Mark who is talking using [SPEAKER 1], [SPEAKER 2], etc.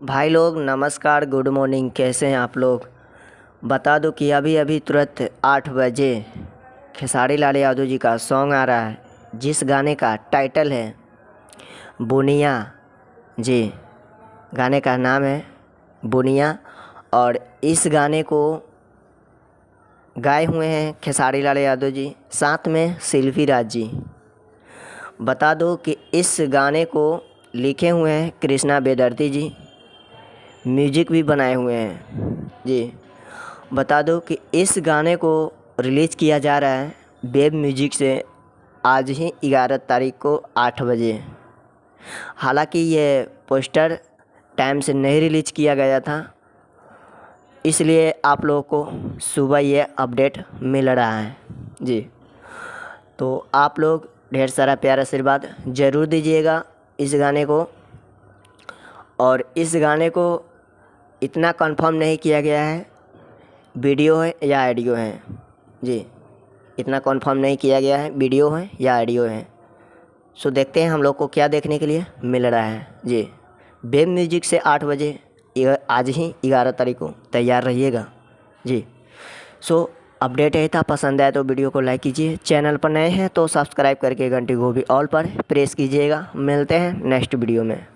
[SPEAKER 1] भाई लोग नमस्कार, गुड मॉर्निंग। कैसे हैं आप लोग? बता दो कि अभी अभी तुरंत 8 बजे खेसारी लाल यादव जी का सॉन्ग आ रहा है, जिस गाने का टाइटल है बुनिया। जी, गाने का नाम है बुनिया। और इस गाने को गाए हुए हैं खेसारी लाल यादव जी, साथ में शिल्पी राज जी। बता दो कि इस गाने को लिखे हुए हैं कृष्णा बेदर्ती जी, म्यूजिक भी बनाए हुए हैं जी। बता दो कि इस गाने को रिलीज़ किया जा रहा है वेब म्यूजिक से आज ही 11 तारीख को 8 बजे। हालांकि ये पोस्टर टाइम से नहीं रिलीज़ किया गया था, इसलिए आप लोगों को सुबह ये अपडेट मिल रहा है जी। तो आप लोग ढेर सारा प्यार आशीर्वाद ज़रूर दीजिएगा इस गाने को। और इस गाने को इतना कंफर्म नहीं किया गया है वीडियो है या ऑडियो है जी, इतना कंफर्म नहीं किया गया है वीडियो है या ऑडियो है। सो देखते हैं हम लोग को क्या देखने के लिए मिल रहा है जी। वेब म्यूजिक से 8 बजे आज ही 11 तारीख को तैयार रहिएगा जी। सो अपडेट यही था। पसंद आए तो वीडियो को लाइक कीजिए, चैनल पर नए हैं तो सब्सक्राइब करके घंटी को भी ऑल पर प्रेस कीजिएगा। मिलते हैं नेक्स्ट वीडियो में।